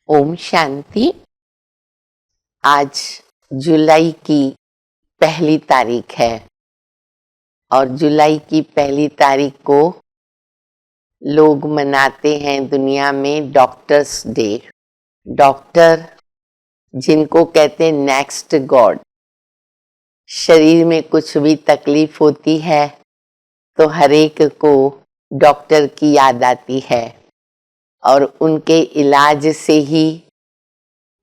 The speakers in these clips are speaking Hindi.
ओम शांति। आज जुलाई की पहली तारीख है और जुलाई की पहली तारीख को लोग मनाते हैं दुनिया में डॉक्टर्स डे। डॉक्टर जिनको कहते हैं नेक्स्ट गॉड। शरीर में कुछ भी तकलीफ होती है तो हर एक को डॉक्टर की याद आती है और उनके इलाज से ही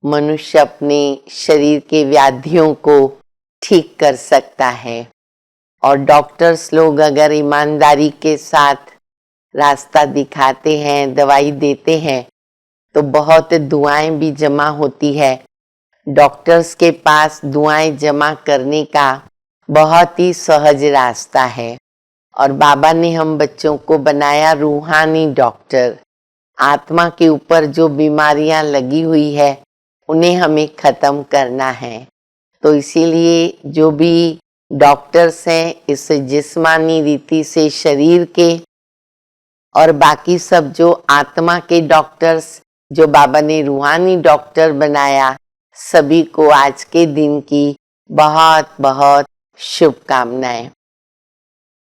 मनुष्य अपने शरीर के व्याधियों को ठीक कर सकता है। और डॉक्टर्स लोग अगर ईमानदारी के साथ रास्ता दिखाते हैं, दवाई देते हैं, तो बहुत दुआएं भी जमा होती है। डॉक्टर्स के पास दुआएं जमा करने का बहुत ही सहज रास्ता है और बाबा ने हम बच्चों को बनाया रूहानी डॉक्टर। आत्मा के ऊपर जो बीमारियां लगी हुई है उन्हें हमें खत्म करना है। तो इसीलिए जो भी डॉक्टर्स हैं इस जिस्मानी रीति से शरीर के और बाकी सब जो आत्मा के डॉक्टर्स जो बाबा ने रूहानी डॉक्टर बनाया, सभी को आज के दिन की बहुत बहुत शुभकामनाएं।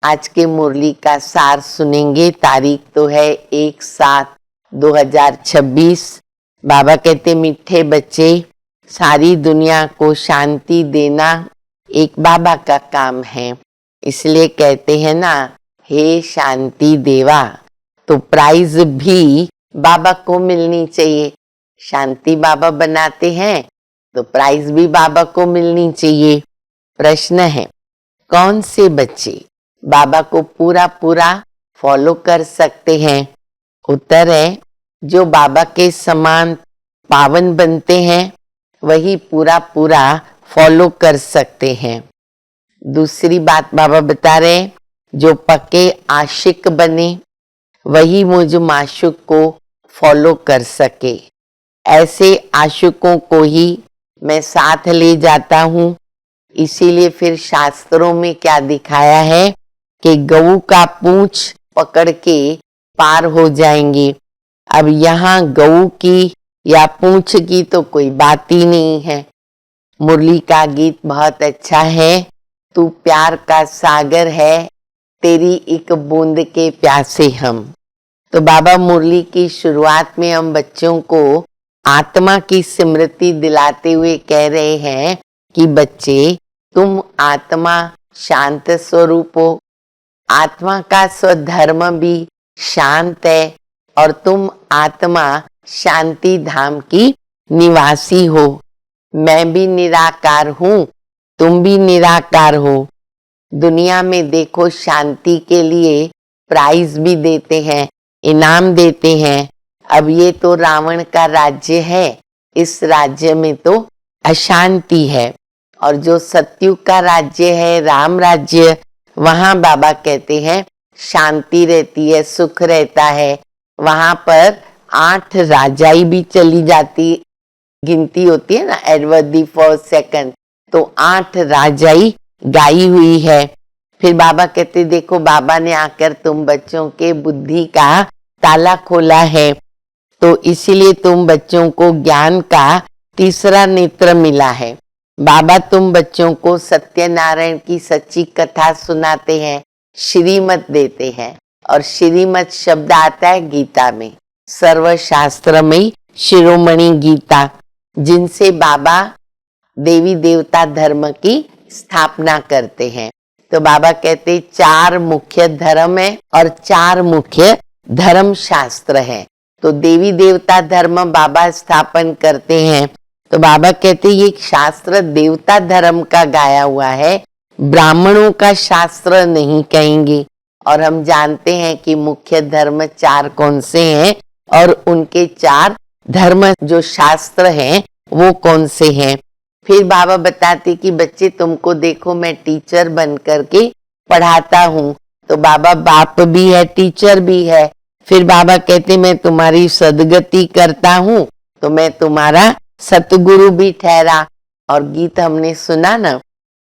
आज के मुरली का सार सुनेंगे। तारीख तो है 1/7/2026। बाबा कहते मीठे बच्चे, सारी दुनिया को शांति देना एक बाबा का काम है। इसलिए कहते हैं ना, हे शांति देवा। तो प्राइज भी बाबा को मिलनी चाहिए। शांति बाबा बनाते हैं तो प्राइज भी बाबा को मिलनी चाहिए। प्रश्न है, कौन से बच्चे बाबा को पूरा पूरा फॉलो कर सकते हैं? उत्तर है, जो बाबा के समान पावन बनते हैं वही पूरा पूरा फॉलो कर सकते हैं। दूसरी बात बाबा बता रहे हैं, जो पक्के आशिक बने वही मुझ माशूक को फॉलो कर सके। ऐसे आशिकों को ही मैं साथ ले जाता हूँ। इसीलिए फिर शास्त्रों में क्या दिखाया है कि गऊ का पूंछ पकड़ के पार हो जाएंगे। अब यहाँ गऊ की या पूंछ की तो कोई बात ही नहीं है। मुरली का गीत बहुत अच्छा है, तू प्यार का सागर है, तेरी एक बूंद के प्यासे हम। तो बाबा मुरली की शुरुआत में हम बच्चों को आत्मा की स्मृति दिलाते हुए कह रहे हैं कि बच्चे, तुम आत्मा शांत स्वरूप हो। आत्मा का स्वधर्म भी शांत है और तुम आत्मा शांति धाम की निवासी हो। मैं भी निराकार हूँ, तुम भी निराकार हो। दुनिया में देखो, शांति के लिए प्राइज भी देते हैं, इनाम देते हैं। अब ये तो रावण का राज्य है, इस राज्य में तो अशांति है। और जो सतयुग का राज्य है, राम राज्य, वहां बाबा कहते हैं शांति रहती है, सुख रहता है। वहां पर 8 राजाई भी चली जाती, गिनती होती है ना, एडवर्ड द फर्स्ट सेकंड, तो 8 राजाई गाई हुई है। फिर बाबा कहते, देखो बाबा ने आकर तुम बच्चों के बुद्धि का ताला खोला है, तो इसीलिए तुम बच्चों को ज्ञान का तीसरा नेत्र मिला है। बाबा तुम बच्चों को सत्यनारायण की सच्ची कथा सुनाते हैं, श्रीमत देते हैं। और श्रीमत शब्द आता है गीता में, सर्वशास्त्र में शिरोमणि गीता, जिनसे बाबा देवी देवता धर्म की स्थापना करते हैं। तो बाबा कहते 4 मुख्य धर्म है और 4 मुख्य धर्म शास्त्र है। तो देवी देवता धर्म बाबा स्थापन करते हैं। तो बाबा कहते ये शास्त्र देवता धर्म का गाया हुआ है, ब्राह्मणों का शास्त्र नहीं कहेंगे। और हम जानते हैं कि मुख्य धर्म 4 कौन से हैं और उनके 4 धर्म जो शास्त्र हैं वो कौन से हैं। फिर बाबा बताते कि बच्चे तुमको देखो, मैं टीचर बन करके पढ़ाता हूँ। तो बाबा बाप भी है, टीचर भी है। फिर बाबा कहते मैं तुम्हारी सदगति करता हूँ, तो मैं तुम्हारा सतगुरु भी ठहरा। और गीत हमने सुना ना,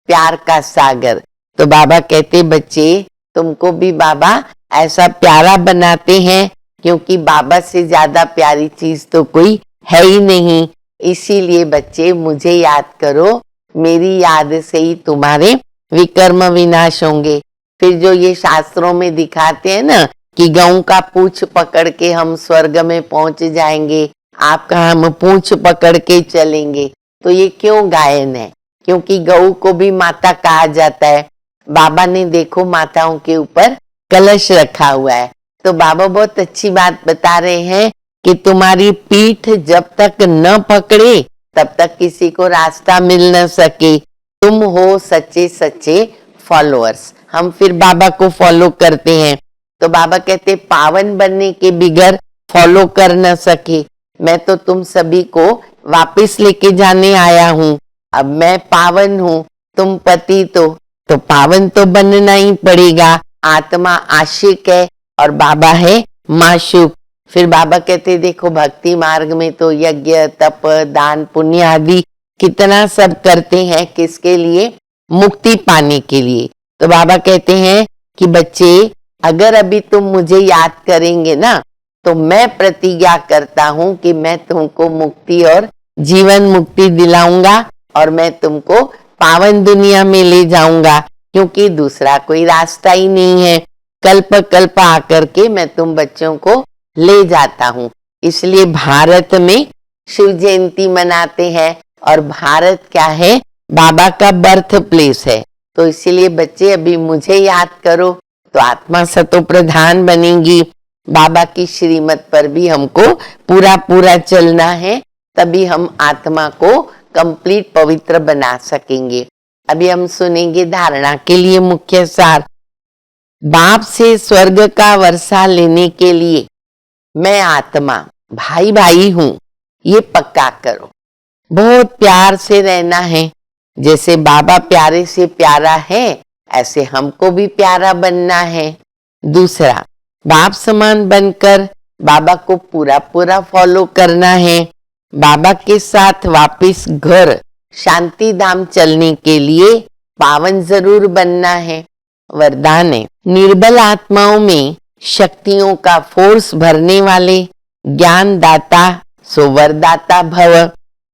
प्यार का सागर। तो बाबा कहते बच्चे तुमको भी बाबा ऐसा प्यारा बनाते हैं, क्योंकि बाबा से ज्यादा प्यारी चीज तो कोई है ही नहीं। इसीलिए बच्चे मुझे याद करो, मेरी याद से ही तुम्हारे विकर्म विनाश होंगे। फिर जो ये शास्त्रों में दिखाते हैं ना कि गऊ का पूंछ पकड़ के हम स्वर्ग में पहुंच जाएंगे, आपका हम पूंछ पकड़ के चलेंगे, तो ये क्यों गायन है? क्योंकि गऊ को भी माता कहा जाता है। बाबा ने देखो माताओं के ऊपर कलश रखा हुआ है, तो बाबा बहुत अच्छी बात बता रहे हैं कि तुम्हारी पीठ जब तक न पकड़े तब तक किसी को रास्ता मिल न सके। तुम हो सच्चे सच्चे फॉलोअर्स। हम फिर बाबा को फॉलो करते हैं, तो बाबा कहते पावन बनने के बिगर फॉलो कर न सके। मैं तो तुम सभी को वापस लेके जाने आया हूँ। अब मैं पावन हूँ, तुम पतित हो, तो पावन तो बनना ही पड़ेगा। आत्मा आशिक है और बाबा है माशूक। फिर बाबा कहते देखो भक्ति मार्ग में तो यज्ञ तप दान पुण्य आदि कितना सब करते हैं, किसके लिए? मुक्ति पाने के लिए। तो बाबा कहते हैं कि बच्चे अगर अभी तुम मुझे याद करेंगे ना, तो मैं प्रतिज्ञा करता हूं कि मैं तुमको मुक्ति और जीवन मुक्ति दिलाऊंगा और मैं तुमको पावन दुनिया में ले जाऊंगा, क्योंकि दूसरा कोई रास्ता ही नहीं है। कल्प कल्प आकर के मैं तुम बच्चों को ले जाता हूँ। इसलिए भारत में शिव जयंती मनाते हैं और भारत क्या है? बाबा का बर्थ प्लेस है। तो इसीलिए बच्चे अभी मुझे याद करो तो आत्मा सतो प्रधान बनेगी। बाबा की श्रीमत पर भी हमको पूरा पूरा चलना है, तभी हम आत्मा को कंप्लीट पवित्र बना सकेंगे। अभी हम सुनेंगे धारणा के लिए मुख्य सार। बाप से स्वर्ग का वर्षा लेने के लिए मैं आत्मा भाई भाई हूं, ये पक्का करो। बहुत प्यार से रहना है। जैसे बाबा प्यारे से प्यारा है, ऐसे हमको भी प्यारा बनना है। दूसरा, बाप समान बनकर बाबा को पूरा पूरा फॉलो करना है। बाबा के साथ वापस घर शांति धाम चलने के लिए पावन जरूर बनना है। वरदान है, निर्बल आत्माओं में शक्तियों का फोर्स भरने वाले ज्ञान दाता सो वरदाता भव।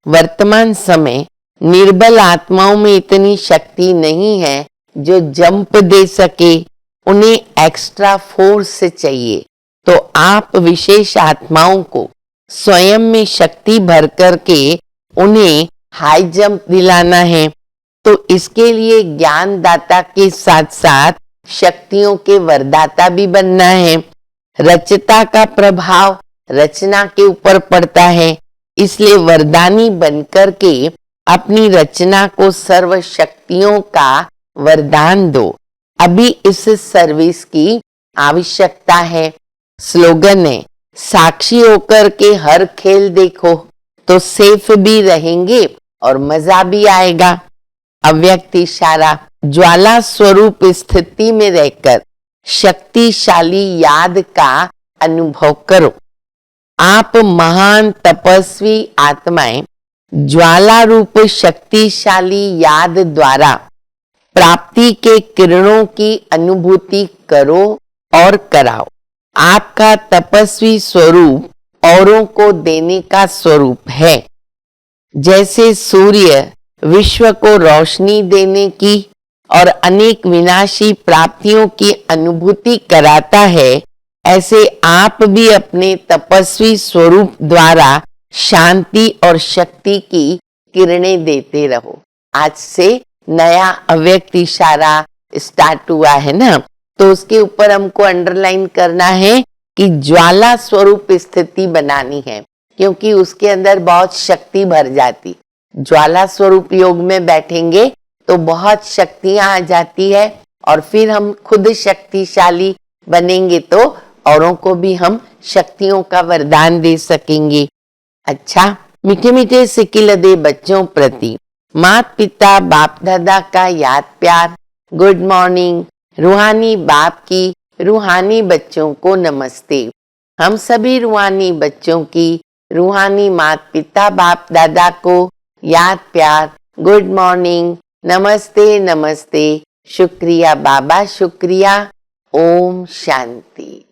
वर्तमान समय निर्बल आत्माओं में इतनी शक्ति नहीं है जो जंप दे सके, उन्हें एक्स्ट्रा फोर्स चाहिए। तो आप विशेष आत्माओं को स्वयं में शक्ति भर करके उन्हें हाई जंप दिलाना है। तो इसके लिए ज्ञान दाता के साथ साथ शक्तियों के वरदाता भी बनना है। रचता का प्रभाव रचना के ऊपर पड़ता है, इसलिए वरदानी बनकर के अपनी रचना को सर्व शक्तियों का वरदान दो। अभी इस सर्विस की आवश्यकता है। स्लोगन है, साक्षी होकर के हर खेल देखो तो सेफ भी रहेंगे और मजा भी आएगा। अव्यक्त इशारा, ज्वाला स्वरूप स्थिति में रहकर शक्तिशाली याद का अनुभव करो। आप महान तपस्वी आत्माएं ज्वाला रूप शक्तिशाली याद द्वारा प्राप्ति के किरणों की अनुभूति करो और कराओ। आपका तपस्वी स्वरूप औरों को देने का स्वरूप है। जैसे सूर्य विश्व को रोशनी देने की और अनेक विनाशी प्राप्तियों की अनुभूति कराता है, ऐसे आप भी अपने तपस्वी स्वरूप द्वारा शांति और शक्ति की किरणें देते रहो। आज से नया अव्यक्त इशारा स्टार्ट हुआ है ना, तो उसके ऊपर हमको अंडरलाइन करना है कि ज्वाला स्वरूप स्थिति बनानी है, क्योंकि उसके अंदर बहुत शक्ति भर जाती। ज्वाला स्वरूप योग में बैठेंगे तो बहुत शक्तियां आ जाती है और फिर हम खुद शक्तिशाली बनेंगे तो औरों को भी हम शक्तियों का वरदान दे सकेंगे। अच्छा, मीठे मीठे सिकिल दे बच्चों प्रति माता पिता बाप दादा का याद प्यार। Good morning. रूहानी बाप की रूहानी बच्चों को नमस्ते। हम सभी रूहानी बच्चों की रूहानी माता पिता बाप दादा को याद प्यार। गुड मॉर्निंग, नमस्ते नमस्ते, शुक्रिया बाबा शुक्रिया। ओम शांति।